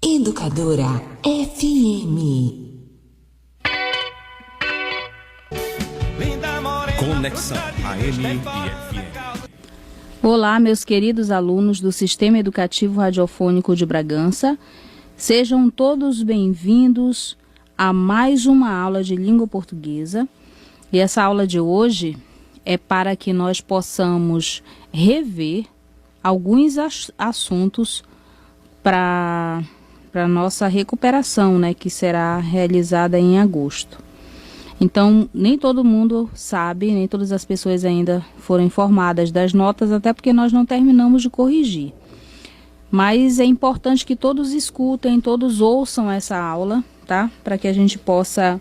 Educadora FM. Conexão AM e FM. Olá, meus queridos alunos do Sistema Educativo Radiofônico de Bragança. Sejam todos bem-vindos a mais uma aula de língua portuguesa. E essa aula de hoje é para que nós possamos rever alguns assuntos para a nossa recuperação, né, que será realizada em agosto. Então, nem todo mundo sabe, nem todas as pessoas ainda foram informadas das notas, até porque nós não terminamos de corrigir. Mas é importante que todos escutem, todos ouçam essa aula, tá? Para que a gente possa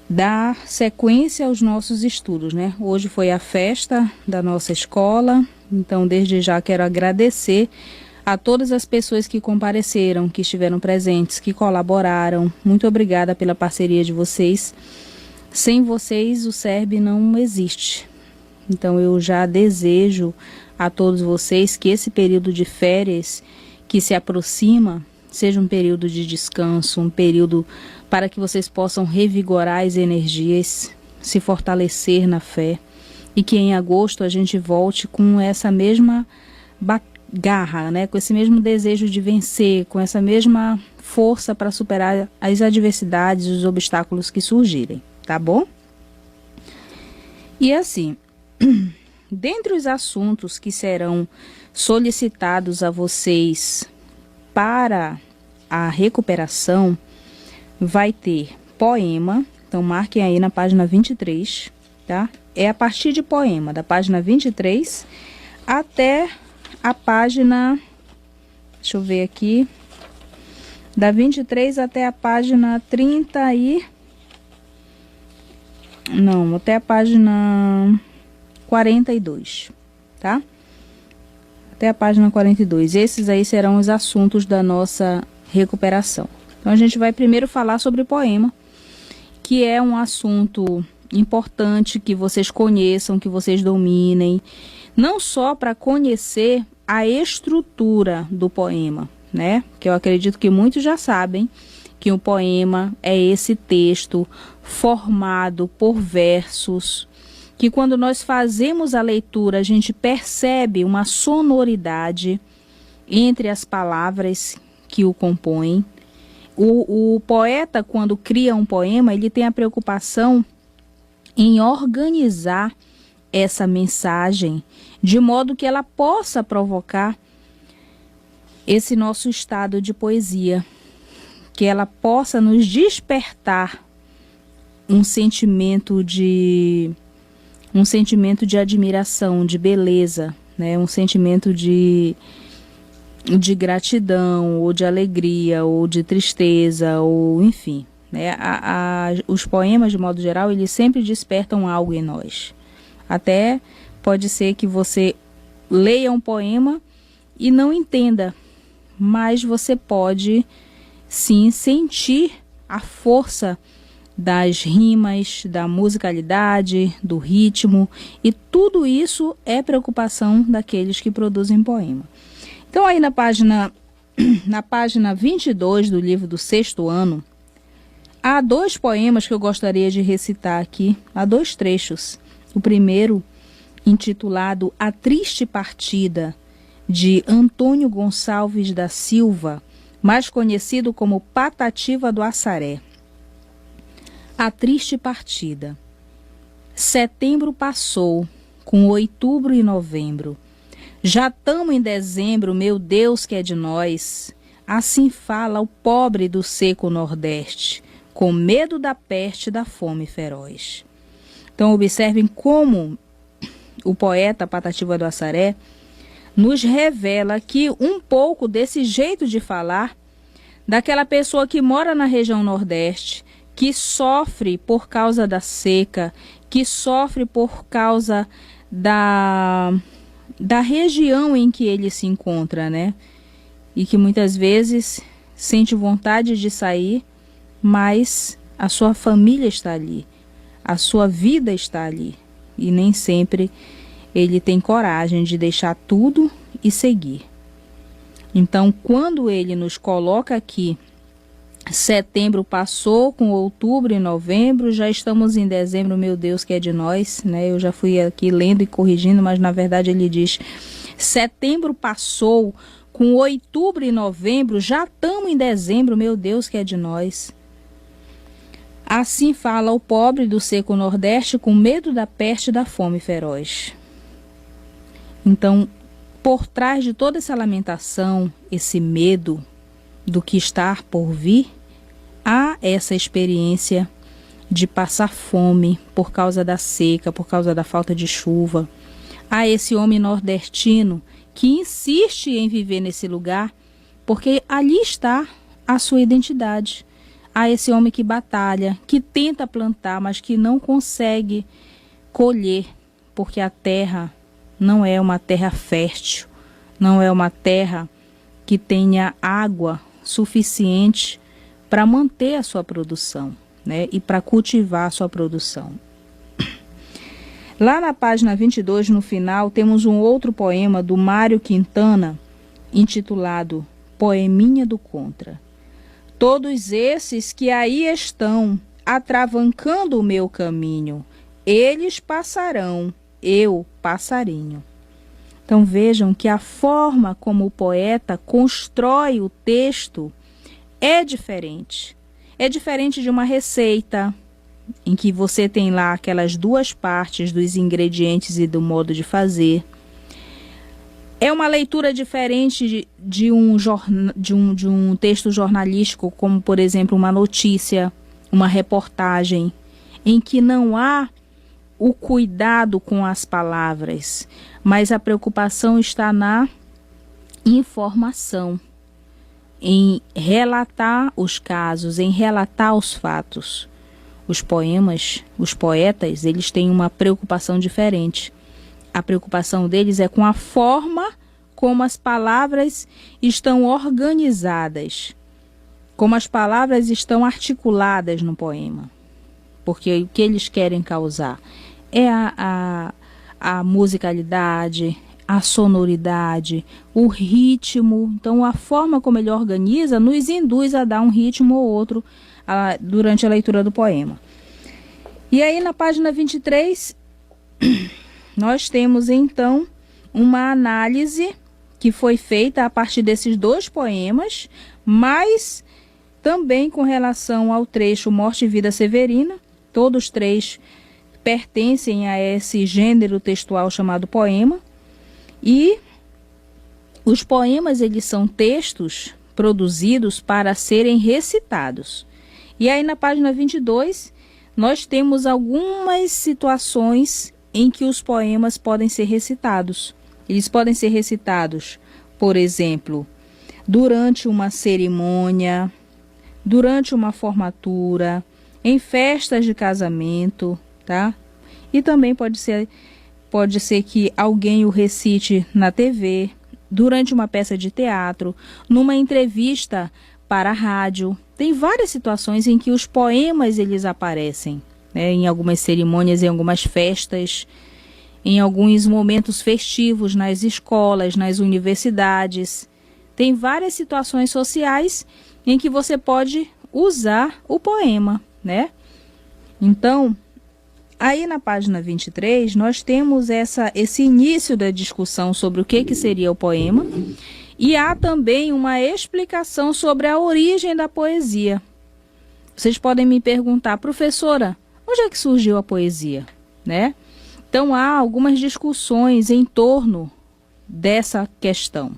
dar sequência aos nossos estudos, né? Hoje foi a festa da nossa escola, então desde já quero agradecer a todas as pessoas que compareceram, que estiveram presentes, que colaboraram. Muito obrigada pela parceria de vocês. Sem vocês, o SERB não existe. Então, eu já desejo a todos vocês que esse período de férias que se aproxima seja um período de descanso, um período para que vocês possam revigorar as energias, se fortalecer na fé e que em agosto a gente volte com essa mesma garra, né? Com esse mesmo desejo de vencer, com essa mesma força para superar as adversidades, os obstáculos que surgirem, tá bom? E assim, dentre os assuntos que serão solicitados a vocês para a recuperação, vai ter poema, então marquem aí na página 23, tá? É a partir de poema, da página 23 até a página, deixa eu ver aqui, da 23 até a página 30 e... Não, até a página 42, tá? Até a página 42. Esses aí serão os assuntos da nossa recuperação. Então, a gente vai primeiro falar sobre poema, que é um assunto importante que vocês conheçam, que vocês dominem, não só para conhecer a estrutura do poema, né? Que eu acredito que muitos já sabem que o poema é esse texto formado por versos, que quando nós fazemos a leitura a gente percebe uma sonoridade entre as palavras que o compõem. O poeta, quando cria um poema, ele tem a preocupação em organizar essa mensagem de modo que ela possa provocar esse nosso estado de poesia, que ela possa nos despertar um sentimento de admiração, de beleza, né? Um sentimento de gratidão, ou de alegria, ou de tristeza, ou enfim, né? Os poemas, de modo geral, eles sempre despertam algo em nós. Até pode ser que você leia um poema e não entenda, mas você pode sim sentir a força das rimas, da musicalidade, do ritmo, e tudo isso é preocupação daqueles que produzem poema. Então aí na página 22 do livro do sexto ano, há dois poemas que eu gostaria de recitar aqui, há dois trechos. O primeiro, intitulado A Triste Partida, de Antônio Gonçalves da Silva, mais conhecido como Patativa do Assaré. A Triste Partida. Setembro passou, com outubro e novembro. Já tamo em dezembro, meu Deus que é de nós. Assim fala o pobre do seco Nordeste, com medo da peste da fome feroz. Então observem como o poeta Patativa do Assaré nos revela aqui um pouco desse jeito de falar daquela pessoa que mora na região Nordeste, que sofre por causa da seca, que sofre por causa da região em que ele se encontra, né? E que muitas vezes sente vontade de sair, mas a sua família está ali, a sua vida está ali, e nem sempre ele tem coragem de deixar tudo e seguir. Então, quando ele nos coloca aqui, setembro passou, com outubro e novembro, já estamos em dezembro, meu Deus, que é de nós, né? Eu já fui aqui lendo e corrigindo, mas na verdade ele diz, setembro passou, com outubro e novembro, já estamos em dezembro, meu Deus, que é de nós. Assim fala o pobre do seco nordeste, com medo da peste e da fome feroz. Então, por trás de toda essa lamentação, esse medo do que está por vir, há essa experiência de passar fome por causa da seca, por causa da falta de chuva. Há esse homem nordestino que insiste em viver nesse lugar, porque ali está a sua identidade. Há esse homem que batalha, que tenta plantar, mas que não consegue colher, porque a terra não é uma terra fértil, não é uma terra que tenha água suficiente para manter a sua produção, né? E para cultivar a sua produção. Lá na página 22, no final, temos um outro poema do Mário Quintana, intitulado Poeminha do Contra. Todos esses que aí estão, atravancando o meu caminho, eles passarão, eu passarinho. Então vejam que a forma como o poeta constrói o texto é diferente. É diferente de uma receita, em que você tem lá aquelas duas partes dos ingredientes e do modo de fazer. É uma leitura diferente de um texto jornalístico, como, por exemplo, uma notícia, uma reportagem, em que não há o cuidado com as palavras, mas a preocupação está na informação, em relatar os casos, em relatar os fatos. Os poemas, os poetas, eles têm uma preocupação diferente. A preocupação deles é com a forma como as palavras estão organizadas, como as palavras estão articuladas no poema. Porque o que eles querem causar é a musicalidade, a sonoridade, o ritmo. Então, a forma como ele organiza nos induz a dar um ritmo ou outro durante a leitura do poema. E aí, na página 23, nós temos, então, uma análise que foi feita a partir desses dois poemas, mas também com relação ao trecho Morte e Vida Severina. Todos três pertencem a esse gênero textual chamado poema. E os poemas, eles são textos produzidos para serem recitados. E aí na página 22, nós temos algumas situações em que os poemas podem ser recitados. Eles podem ser recitados, por exemplo, durante uma cerimônia, durante uma formatura, em festas de casamento, tá? E também pode ser que alguém o recite na TV, durante uma peça de teatro, numa entrevista para a rádio. Tem várias situações em que os poemas eles aparecem, né? Em algumas cerimônias, em algumas festas, em alguns momentos festivos nas escolas, nas universidades. Tem várias situações sociais em que você pode usar o poema, né? Então, aí na página 23, nós temos esse início da discussão sobre o que seria o poema, e há também uma explicação sobre a origem da poesia. Vocês podem me perguntar, professora, onde é que surgiu a poesia, né? Então, há algumas discussões em torno dessa questão.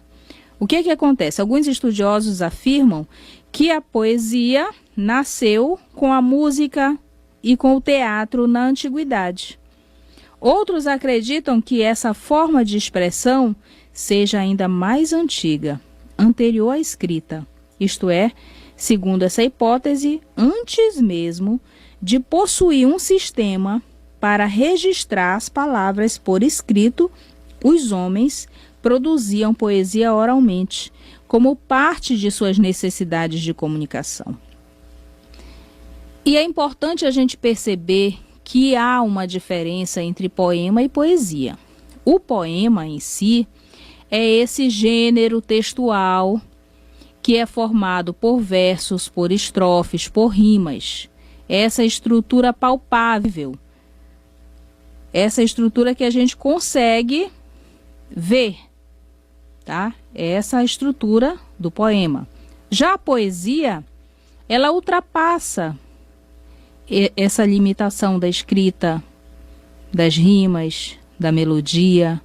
O que acontece? Alguns estudiosos afirmam que a poesia nasceu com a música e com o teatro na antiguidade. Outros acreditam que essa forma de expressão seja ainda mais antiga, anterior à escrita, isto é, segundo essa hipótese, antes mesmo de possuir um sistema para registrar as palavras por escrito, os homens produziam poesia oralmente, como parte de suas necessidades de comunicação. E é importante a gente perceber que há uma diferença entre poema e poesia. O poema em si é esse gênero textual que é formado por versos, por estrofes, por rimas. Essa estrutura palpável, essa estrutura que a gente consegue ver, tá? Essa é a estrutura do poema. Já a poesia, ela ultrapassa essa limitação da escrita, das rimas, da melodia.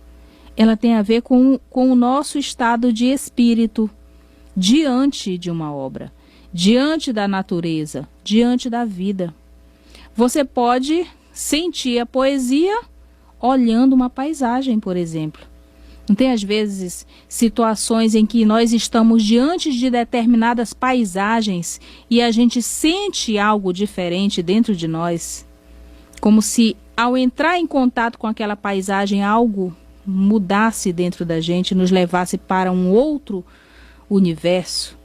Ela tem a ver com o nosso estado de espírito diante de uma obra, diante da natureza, diante da vida. Você pode sentir a poesia olhando uma paisagem, por exemplo. Não tem, às vezes, situações em que nós estamos diante de determinadas paisagens e a gente sente algo diferente dentro de nós, como se, ao entrar em contato com aquela paisagem, algo mudasse dentro da gente, nos levasse para um outro universo.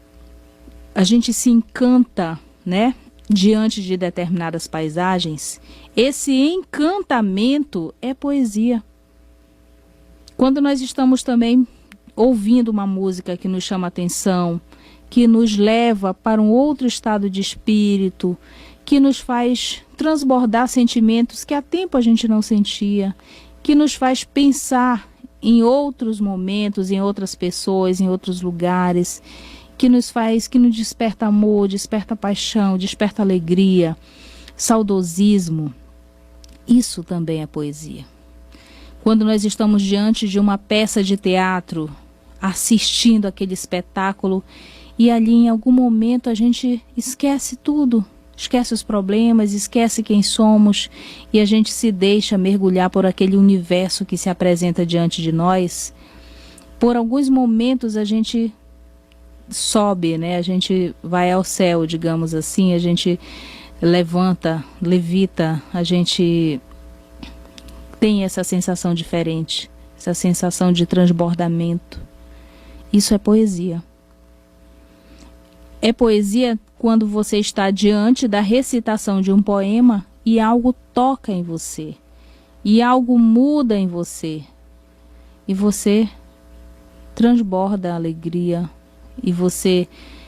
A gente se encanta, né, diante de determinadas paisagens. Esse encantamento é poesia. Quando nós estamos também ouvindo uma música que nos chama a atenção, que nos leva para um outro estado de espírito, que nos faz transbordar sentimentos que há tempo a gente não sentia, que nos faz pensar em outros momentos, em outras pessoas, em outros lugares, que nos desperta amor, desperta paixão, desperta alegria, saudosismo. Isso também é poesia. Quando nós estamos diante de uma peça de teatro, assistindo aquele espetáculo, e ali em algum momento a gente esquece tudo, esquece os problemas, esquece quem somos, e a gente se deixa mergulhar por aquele universo que se apresenta diante de nós. Por alguns momentos a gente sobe, né? A gente vai ao céu, digamos assim, a gente levanta, levita, a gente tem essa sensação diferente, essa sensação de transbordamento. Isso é poesia. É poesia quando você está diante da recitação de um poema e algo toca em você, e algo muda em você, e você transborda a alegria, e você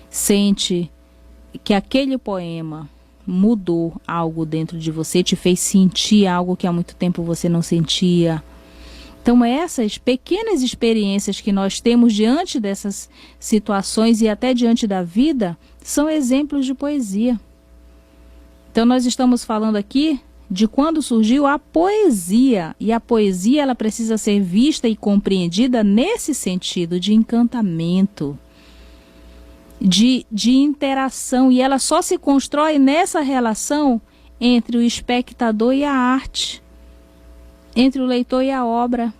sente que aquele poema mudou algo dentro de você, te fez sentir algo que há muito tempo você não sentia. Então essas pequenas experiências que nós temos diante dessas situações e até diante da vida são exemplos de poesia. Então nós estamos falando aqui de quando surgiu a poesia, e a poesia ela precisa ser vista e compreendida nesse sentido de encantamento, de interação, e ela só se constrói nessa relação entre o espectador e a arte, entre o leitor e a obra,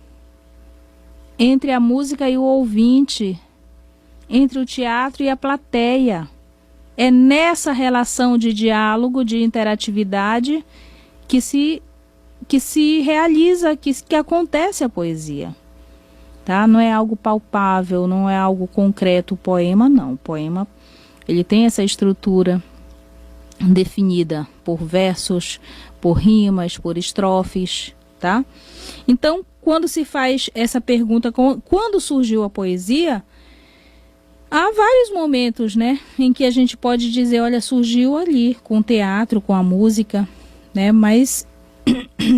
entre a música e o ouvinte, entre o teatro e a plateia. É nessa relação de diálogo, de interatividade, que se realiza, que acontece a poesia. Tá? Não é algo palpável, não é algo concreto. O poema não. O poema ele tem essa estrutura definida por versos, por rimas, por estrofes. Tá? Então, quando se faz essa pergunta, quando surgiu a poesia, há vários momentos, né, em que a gente pode dizer, olha, surgiu ali, com o teatro, com a música, né, mas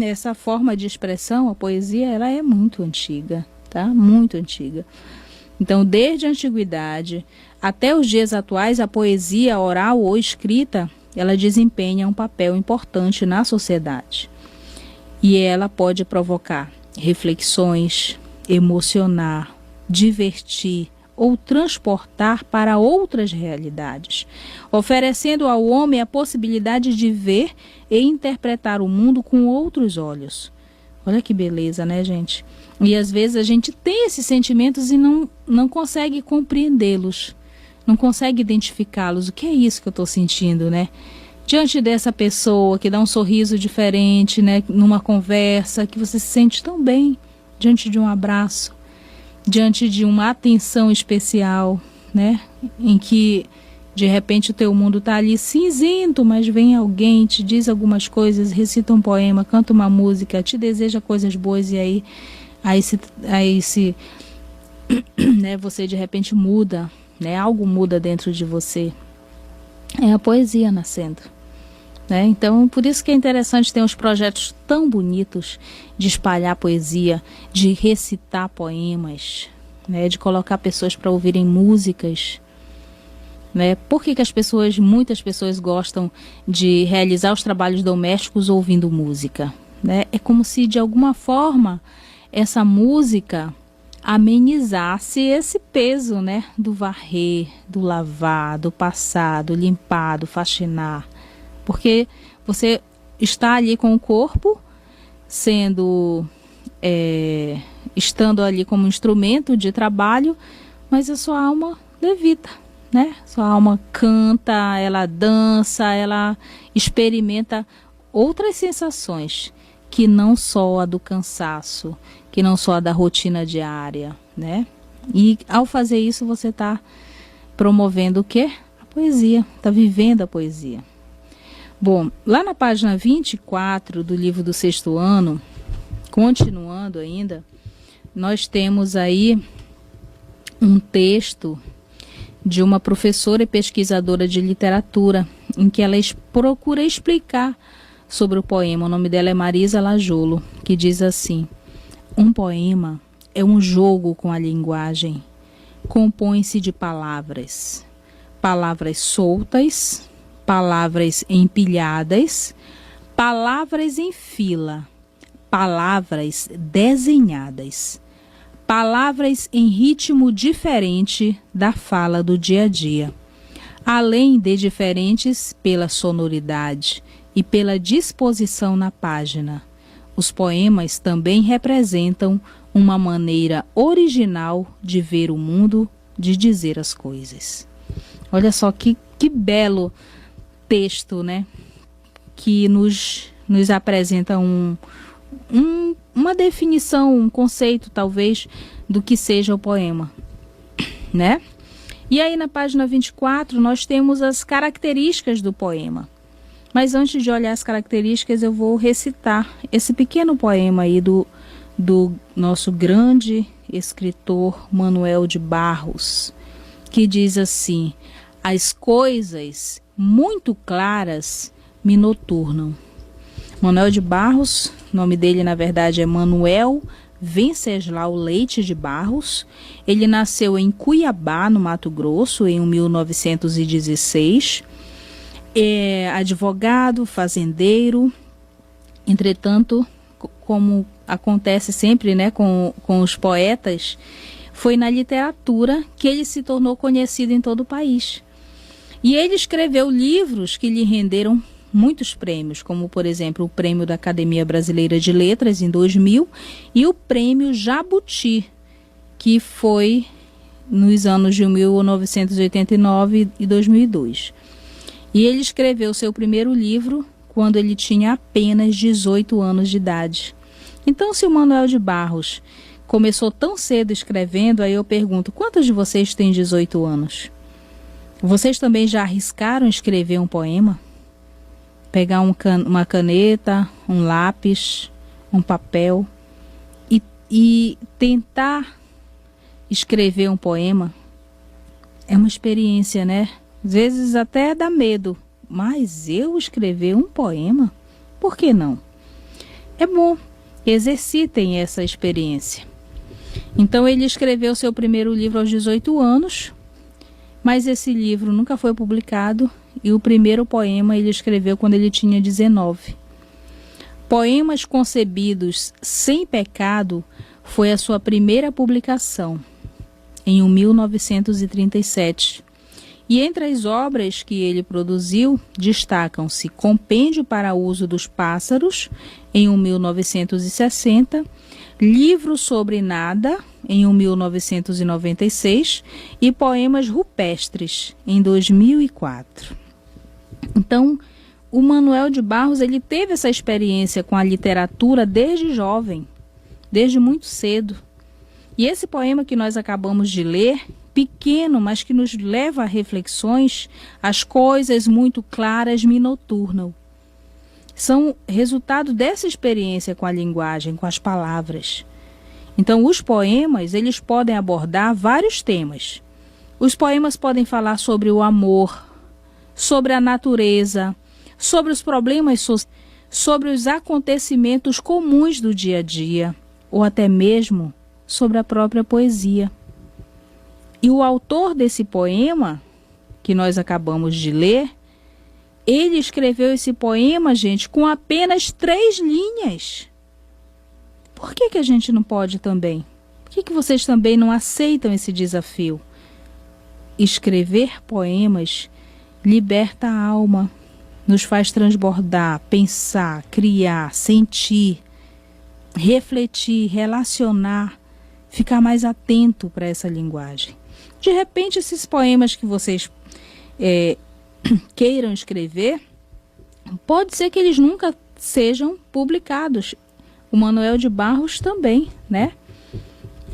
essa forma de expressão, a poesia, ela é muito antiga, tá? Muito antiga. Então, desde a antiguidade até os dias atuais, a poesia oral ou escrita, ela desempenha um papel importante na sociedade. E ela pode provocar reflexões, emocionar, divertir ou transportar para outras realidades, oferecendo ao homem a possibilidade de ver e interpretar o mundo com outros olhos. Olha que beleza, né, gente? E às vezes a gente tem esses sentimentos e não consegue compreendê-los, não consegue identificá-los. O que é isso que eu estou sentindo, né? Diante dessa pessoa que dá um sorriso diferente, né, numa conversa, que você se sente tão bem, diante de um abraço, diante de uma atenção especial, né, em que de repente o teu mundo está ali cinzento, mas vem alguém, te diz algumas coisas, recita um poema, canta uma música, te deseja coisas boas, e aí né, você de repente muda, né, algo muda dentro de você. É a poesia nascendo, né? Então, por isso que é interessante ter uns projetos tão bonitos de espalhar poesia, de recitar poemas, né, de colocar pessoas para ouvirem músicas, né? Por que que muitas pessoas gostam de realizar os trabalhos domésticos ouvindo música, né? É como se de alguma forma essa música amenizasse esse peso, né, do varrer, do lavar, do passar, do limpar, do faxinar, porque você está ali com o corpo estando ali como instrumento de trabalho, mas a sua alma levita, né? Sua alma canta, ela dança, ela experimenta outras sensações que não só a do cansaço, que não só a da rotina diária, né? E ao fazer isso você está promovendo o quê? A poesia, está vivendo a poesia. Bom, lá na página 24 do livro do sexto ano, continuando ainda, nós temos aí um texto de uma professora e pesquisadora de literatura, em que ela procura explicar sobre o poema. O nome dela é Marisa Lajolo, que diz assim: um poema é um jogo com a linguagem. Compõe-se de palavras, palavras soltas, palavras empilhadas, palavras em fila, palavras desenhadas, palavras em ritmo diferente da fala do dia a dia, além de diferentes pela sonoridade e pela disposição na página. Os poemas também representam uma maneira original de ver o mundo, de dizer as coisas. Olha só que belo texto, né? Que nos apresenta uma definição, um conceito, talvez, do que seja o poema, né? E aí na página 24 nós temos as características do poema. Mas antes de olhar as características, eu vou recitar esse pequeno poema aí do nosso grande escritor Manuel de Barros, que diz assim: as coisas muito claras me noturnam. Manuel de Barros, o nome dele na verdade é Manuel Venceslau Leite de Barros. Ele nasceu em Cuiabá, no Mato Grosso, em 1916. É advogado, fazendeiro. Entretanto, como acontece sempre, né, com os poetas, foi na literatura que ele se tornou conhecido em todo o país. E ele escreveu livros que lhe renderam muitos prêmios, como, por exemplo, o Prêmio da Academia Brasileira de Letras, em 2000, e o Prêmio Jabuti, que foi nos anos de 1989 e 2002. E ele escreveu seu primeiro livro quando ele tinha apenas 18 anos de idade. Então, se o Manuel de Barros começou tão cedo escrevendo, aí eu pergunto, quantos de vocês têm 18 anos? Vocês também já arriscaram escrever um poema? Pegar uma caneta, um lápis, um papel e tentar escrever um poema? É uma experiência, né? Às vezes até dá medo, mas eu escrever um poema? Por que não? É bom, exercitem essa experiência. Então ele escreveu seu primeiro livro aos 18 anos, mas esse livro nunca foi publicado e o primeiro poema ele escreveu quando ele tinha 19. Poemas Concebidos Sem Pecado foi a sua primeira publicação, em 1937. E entre as obras que ele produziu, destacam-se Compêndio para Uso dos Pássaros, em 1960, Livro sobre Nada, em 1996, e Poemas Rupestres, em 2004. Então, o Manuel de Barros ele teve essa experiência com a literatura desde jovem, desde muito cedo. E esse poema que nós acabamos de ler, pequeno, mas que nos leva a reflexões, as coisas muito claras me noturnam. São resultado dessa experiência com a linguagem, com as palavras. Então, os poemas, eles podem abordar vários temas. Os poemas podem falar sobre o amor, sobre a natureza, sobre os problemas sociais, sobre os acontecimentos comuns do dia a dia, ou até mesmo sobre a própria poesia. E o autor desse poema, que nós acabamos de ler, ele escreveu esse poema, gente, com apenas 3 linhas. Por que a gente não pode também? Por que vocês também não aceitam esse desafio? Escrever poemas liberta a alma, nos faz transbordar, pensar, criar, sentir, refletir, relacionar, ficar mais atento para essa linguagem. De repente, esses poemas que vocês queiram escrever, pode ser que eles nunca sejam publicados. O Manuel de Barros também, né?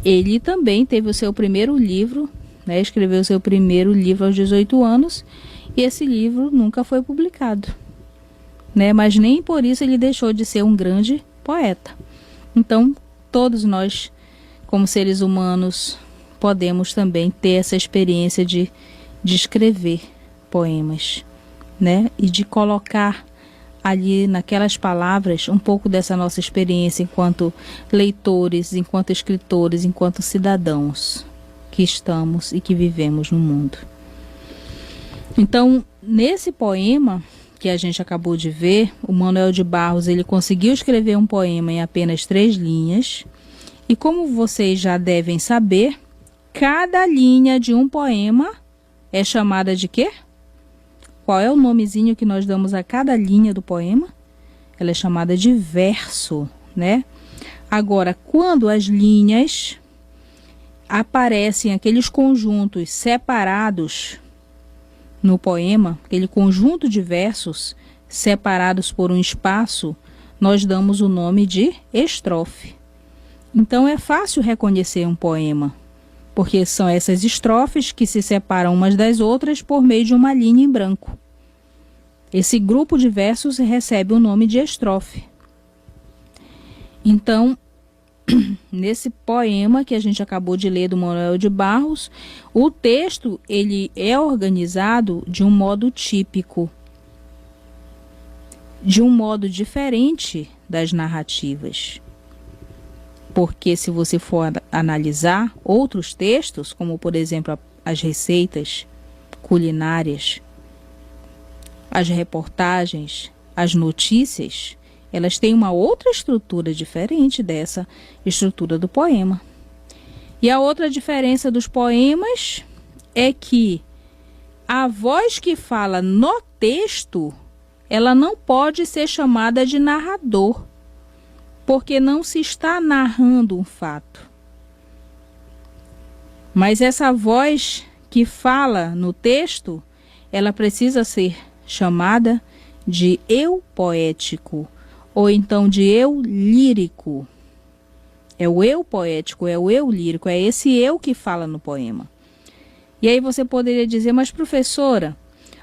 Ele também teve o seu primeiro livro, né? Escreveu o seu primeiro livro aos 18 anos, e esse livro nunca foi publicado, né? Mas nem por isso ele deixou de ser um grande poeta. Então, todos nós, como seres humanos, podemos também ter essa experiência de escrever poemas, né? E de colocar ali naquelas palavras um pouco dessa nossa experiência enquanto leitores, enquanto escritores, enquanto cidadãos que estamos e que vivemos no mundo. Então, nesse poema que a gente acabou de ver, o Manuel de Barros, ele conseguiu escrever um poema em apenas 3 linhas, e como vocês já devem saber, cada linha de um poema é chamada de quê? Qual é o nomezinho que nós damos a cada linha do poema? Ela é chamada de verso, né? Agora, quando as linhas aparecem aqueles conjuntos separados no poema, aquele conjunto de versos separados por um espaço, nós damos o nome de estrofe. Então é fácil reconhecer um poema, porque são essas estrofes que se separam umas das outras por meio de uma linha em branco. Esse grupo de versos recebe o nome de estrofe. Então, nesse poema que a gente acabou de ler do Manuel de Barros, o texto ele é organizado de um modo típico, de um modo diferente das narrativas. Porque se você for analisar outros textos, como por exemplo as receitas culinárias, as reportagens, as notícias, elas têm uma outra estrutura diferente dessa estrutura do poema. E a outra diferença dos poemas é que a voz que fala no texto, ela não pode ser chamada de narrador, porque não se está narrando um fato. Mas essa voz que fala no texto, ela precisa ser chamada de eu poético, ou então de eu lírico. É o eu poético, é o eu lírico, é esse eu que fala no poema. E aí você poderia dizer, mas professora,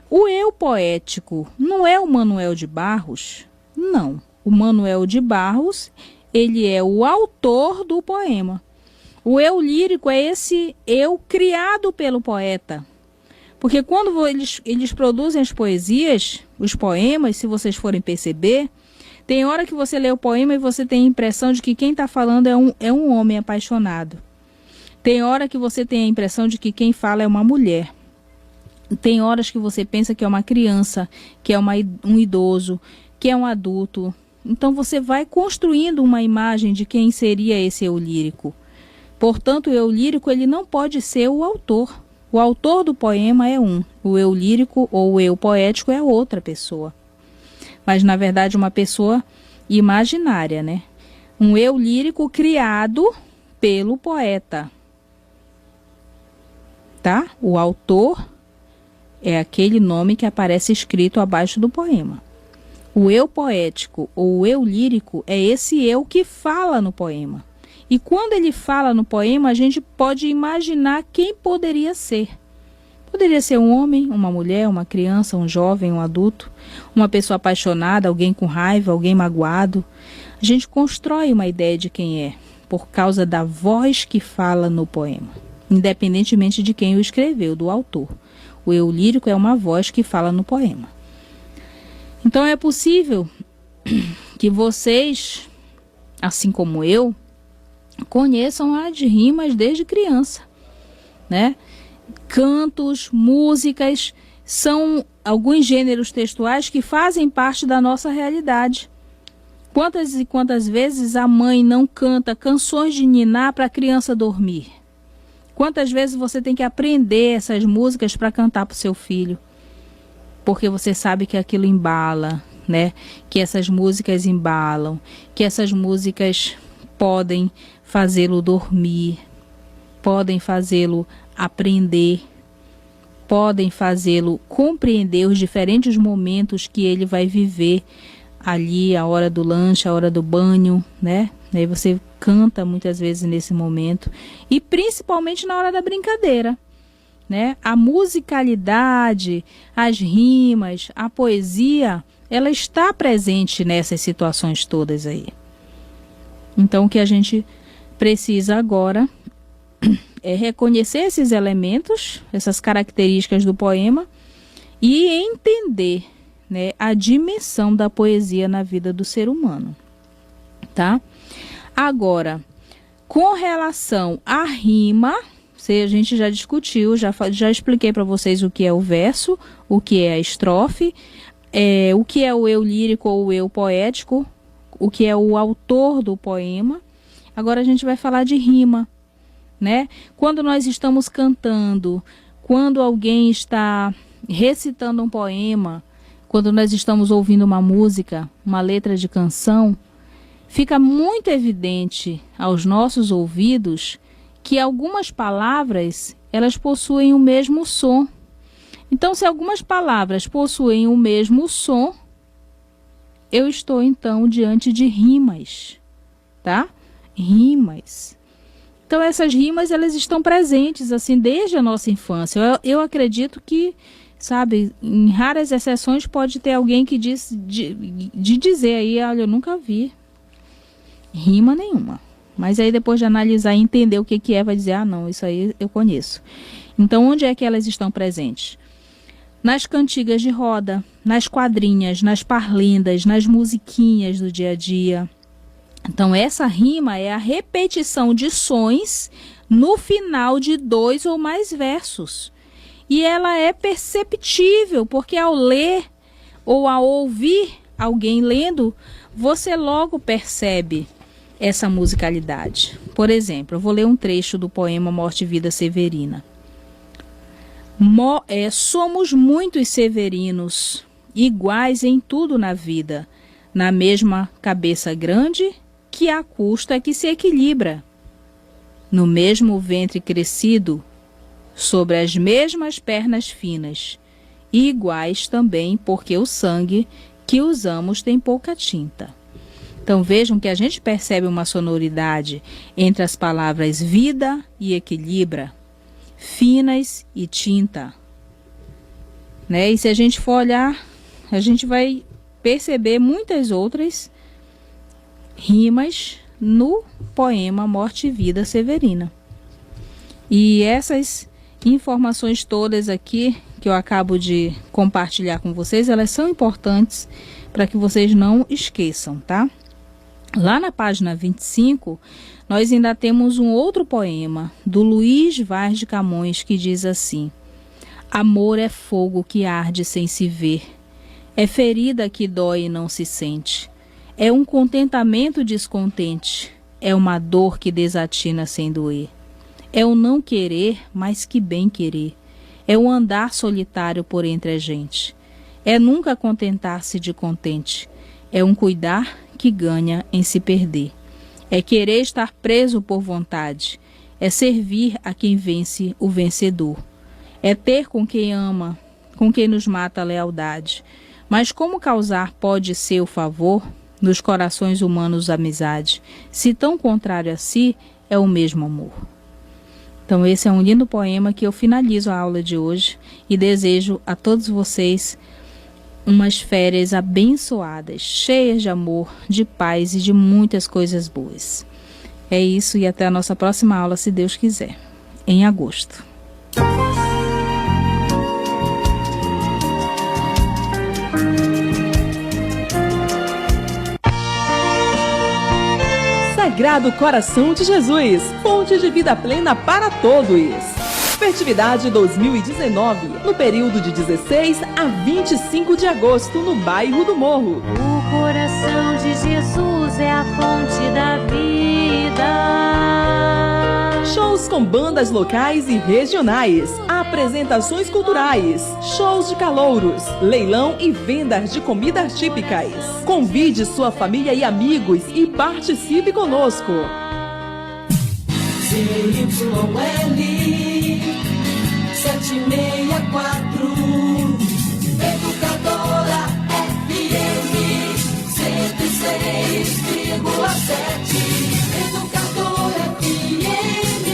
o eu poético não é o Manuel de Barros? Não. O Manuel de Barros, ele é o autor do poema. O eu lírico é esse eu criado pelo poeta. Porque quando eles produzem as poesias, os poemas, se vocês forem perceber, tem hora que você lê o poema e você tem a impressão de que quem está falando é um homem apaixonado. Tem hora que você tem a impressão de que quem fala é uma mulher. Tem horas que você pensa que é uma criança, que é um idoso, que é um adulto. Então você vai construindo uma imagem de quem seria esse eu lírico. Portanto, o eu lírico ele não pode ser o autor. O autor do poema é um. O eu lírico ou o eu poético é outra pessoa. Mas, na verdade, uma pessoa imaginária, né? Um eu lírico criado pelo poeta. Tá? O autor é aquele nome que aparece escrito abaixo do poema. O eu poético ou o eu lírico é esse eu que fala no poema. E quando ele fala no poema, a gente pode imaginar quem poderia ser. Poderia ser um homem, uma mulher, uma criança, um jovem, um adulto, uma pessoa apaixonada, alguém com raiva, alguém magoado. A gente constrói uma ideia de quem é. por causa da voz que fala no poema, independentemente de quem o escreveu, do autor. O eu lírico é uma voz que fala no poema. Então é possível que vocês, assim como eu, conheçam as rimas desde criança, né? Cantos, músicas, são alguns gêneros textuais que fazem parte da nossa realidade. Quantas e quantas vezes a mãe não canta canções de niná para a criança dormir? Quantas vezes você tem que aprender essas músicas para cantar para o seu filho? Porque você sabe que aquilo embala, né? Que essas músicas embalam, que essas músicas podem fazê-lo dormir, podem fazê-lo aprender, podem fazê-lo compreender os diferentes momentos que ele vai viver ali, a hora do lanche, a hora do banho, né? Aí você canta muitas vezes nesse momento, e principalmente na hora da brincadeira, né? A musicalidade, as rimas, a poesia, ela está presente nessas situações todas aí. Então o que a gente precisa agora é reconhecer esses elementos, essas características do poema e entender, né, a dimensão da poesia na vida do ser humano, tá? Agora, com relação à rima, a gente já discutiu, já expliquei para vocês o que é o verso, o que é a estrofe, o que é o eu lírico ou o eu poético, o que é o autor do poema. Agora a gente vai falar de rima, né? Quando nós estamos cantando, quando alguém está recitando um poema, quando nós estamos ouvindo uma música, uma letra de canção, fica muito evidente aos nossos ouvidos que algumas palavras, elas possuem o mesmo som. Então, se algumas palavras possuem o mesmo som, eu estou então diante de rimas, tá? Rimas. Então essas rimas, elas estão presentes assim desde a nossa infância. Eu acredito que, sabe, em raras exceções pode ter alguém que diz de dizer aí, olha, eu nunca vi rima nenhuma. Mas aí depois de analisar e entender o que é, vai dizer, ah não, isso aí eu conheço. Então onde é que elas estão presentes? Nas cantigas de roda, nas quadrinhas, nas parlendas, nas musiquinhas do dia a dia. Então essa rima é a repetição de sons no final de 2 ou mais versos. E ela é perceptível, porque ao ler ou ao ouvir alguém lendo, você logo percebe essa musicalidade. Por exemplo, eu vou ler um trecho do poema Morte e Vida Severina. Somos muitos severinos, iguais em tudo na vida, na mesma cabeça grande, que a custa é que se equilibra, no mesmo ventre crescido, sobre as mesmas pernas finas, e iguais também porque o sangue que usamos tem pouca tinta. Então vejam que a gente percebe uma sonoridade entre as palavras vida e equilibra, finas e tinta, né? E se a gente for olhar, a gente vai perceber muitas outras rimas no poema Morte e Vida Severina. E essas informações todas aqui que eu acabo de compartilhar com vocês, elas são importantes para que vocês não esqueçam, tá? Lá na página 25, nós ainda temos um outro poema do Luís Vaz de Camões que diz assim: amor é fogo que arde sem se ver, é ferida que dói e não se sente, é um contentamento descontente, é uma dor que desatina sem doer, é o não querer, mas que bem querer, é o andar solitário por entre a gente, é nunca contentar-se de contente, é um cuidar que ganha em se perder, é querer estar preso por vontade, é servir a quem vence o vencedor, é ter com quem ama, com quem nos mata a lealdade, mas como causar pode ser o favor nos corações humanos amizade, se tão contrário a si é o mesmo amor. Então esse é um lindo poema que eu finalizo a aula de hoje e desejo a todos vocês umas férias abençoadas, cheias de amor, de paz e de muitas coisas boas. É isso e até a nossa próxima aula, se Deus quiser, em agosto. Sagrado Coração de Jesus, fonte de vida plena para todos. Fertividade 2019, no período de 16 a 25 de agosto, no bairro do Morro. O coração de Jesus é a fonte da vida. Shows com bandas locais e regionais, apresentações culturais, shows de calouros, leilão e vendas de comidas típicas. Convide sua família e amigos e participe conosco. ZYL 764 Educadora FM 106,7 Educadora FM,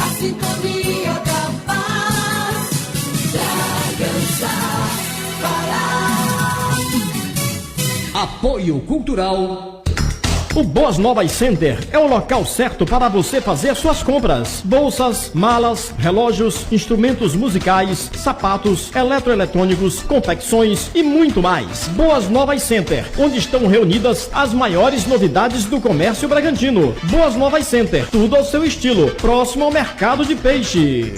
a sintonia da paz, Bragança, Pará. Apoio Cultural. O Boas Novas Center é o local certo para você fazer suas compras. Bolsas, malas, relógios, instrumentos musicais, sapatos, eletroeletrônicos, confecções e muito mais. Boas Novas Center, onde estão reunidas as maiores novidades do comércio bragantino. Boas Novas Center, tudo ao seu estilo, próximo ao mercado de peixe.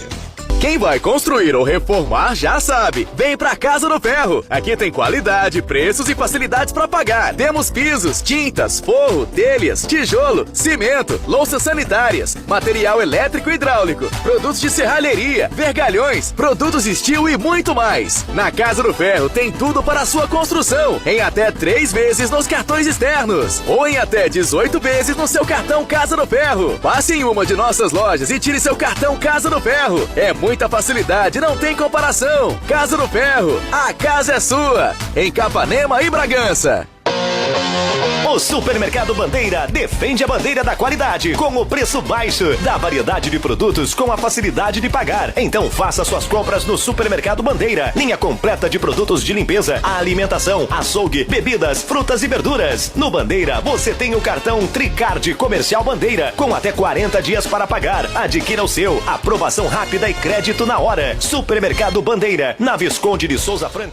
Quem vai construir ou reformar já sabe. Vem pra Casa do Ferro. Aqui tem qualidade, preços e facilidades para pagar. Temos pisos, tintas, forro, telhas, tijolo, cimento, louças sanitárias, material elétrico e hidráulico, produtos de serralheria, vergalhões, produtos estilo e muito mais. Na Casa do Ferro tem tudo para a sua construção, em até 3 vezes nos cartões externos, ou em até 18 vezes no seu cartão Casa do Ferro. Passe em uma de nossas lojas e tire seu cartão Casa do Ferro. É muita facilidade, não tem comparação. Casa do Ferro, a casa é sua. Em Capanema e Bragança. O Supermercado Bandeira defende a bandeira da qualidade com o preço baixo, da variedade de produtos com a facilidade de pagar. Então faça suas compras no Supermercado Bandeira. Linha completa de produtos de limpeza, alimentação, açougue, bebidas, frutas e verduras. No Bandeira você tem o cartão Tricard Comercial Bandeira com até 40 dias para pagar. Adquira o seu, aprovação rápida e crédito na hora. Supermercado Bandeira, na Visconde de Souza Franco.